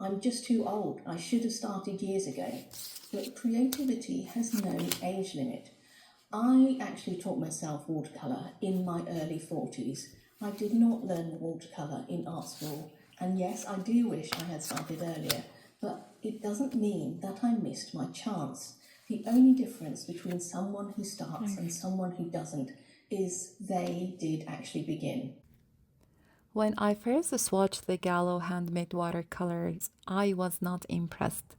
I'm just too old. I should have started years ago. But creativity has no age limit. I actually taught myself watercolour in my early 40s. I did not learn watercolour in art school. And yes, I do wish I had started earlier, but it doesn't mean that I missed my chance. The only difference between someone who starts and someone who doesn't is they did actually begin. When I first swatched the Gallo Handmade Watercolors, I was not impressed.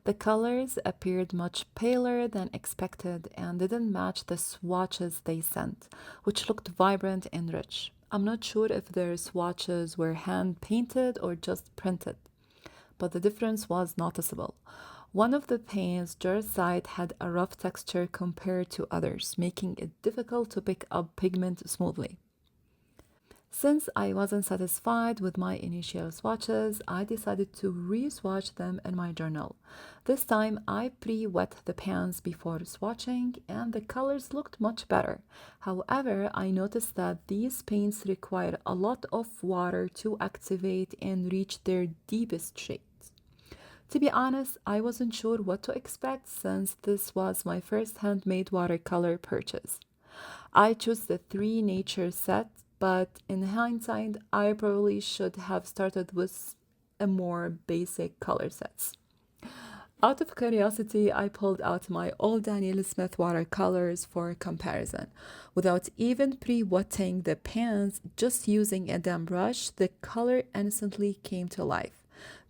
The colors appeared much paler than expected and didn't match the swatches they sent, which looked vibrant and rich. I'm not sure if their swatches were hand painted or just printed, but the difference was noticeable. One of the paints just side had a rough texture compared to others, making it difficult to pick up pigment smoothly. Since I wasn't satisfied with my initial swatches, I decided to re-swatch them in my journal. This time I pre-wet the pans before swatching and the colors looked much better. However, I noticed that these paints require a lot of water to activate and reach their deepest shades. To be honest, I wasn't sure what to expect since this was my first handmade watercolor purchase. I chose the three nature set, but in hindsight, I probably should have started with a more basic color sets. Out of curiosity, I pulled out my old Daniel Smith watercolors for comparison. Without even pre-wetting the pans, just using a damp brush, the color instantly came to life.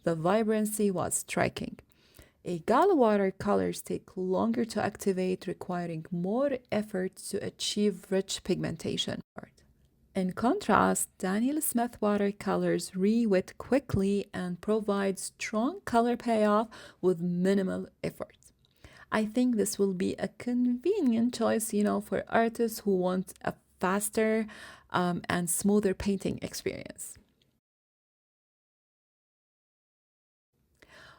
The vibrancy was striking. A Gallo watercolors take longer to activate, requiring more effort to achieve rich pigmentation. In contrast, Daniel Smith watercolors re-wet quickly and provide strong color payoff with minimal effort. I think this will be a convenient choice, for artists who want a faster and smoother painting experience.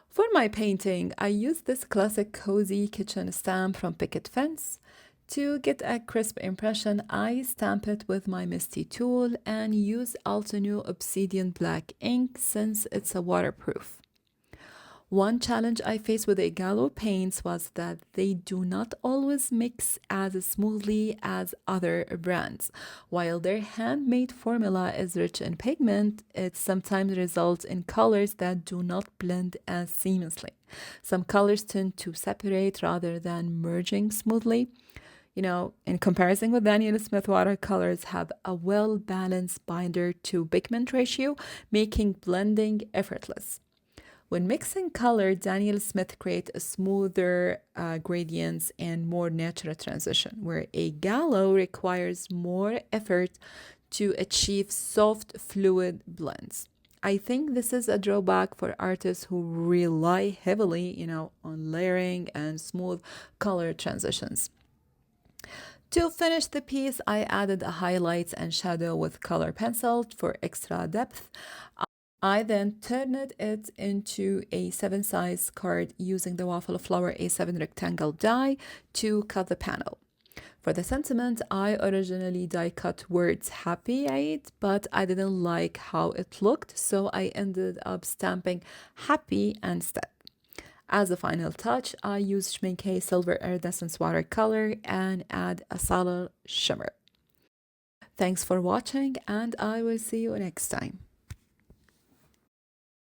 For my painting, I used this classic cozy kitchen stamp from Picket Fence. To get a crisp impression, I stamp it with my Misty tool and use Altenew Obsidian Black ink since it's a waterproof. One challenge I faced with the Gallo paints was that they do not always mix as smoothly as other brands. While their handmade formula is rich in pigment, it sometimes results in colors that do not blend as seamlessly. Some colors tend to separate rather than merging smoothly. In comparison with Daniel Smith watercolors have a well-balanced binder to pigment ratio, making blending effortless. When mixing color, Daniel Smith creates a smoother gradients and more natural transition, where a Gallo requires more effort to achieve soft, fluid blends. I think this is a drawback for artists who rely heavily, on layering and smooth color transitions. To finish the piece, I added a highlights and shadow with color pencil for extra depth. I then turned it into a 7 size card using the Waffle Flower A7 rectangle die to cut the panel. For the sentiment, I originally die cut words Happy Eid, but I didn't like how it looked, so I ended up stamping Happy instead. As a final touch, I used Schmincke Silver Iridescence watercolor and add a solid shimmer. Thanks for watching, and I will see you next time.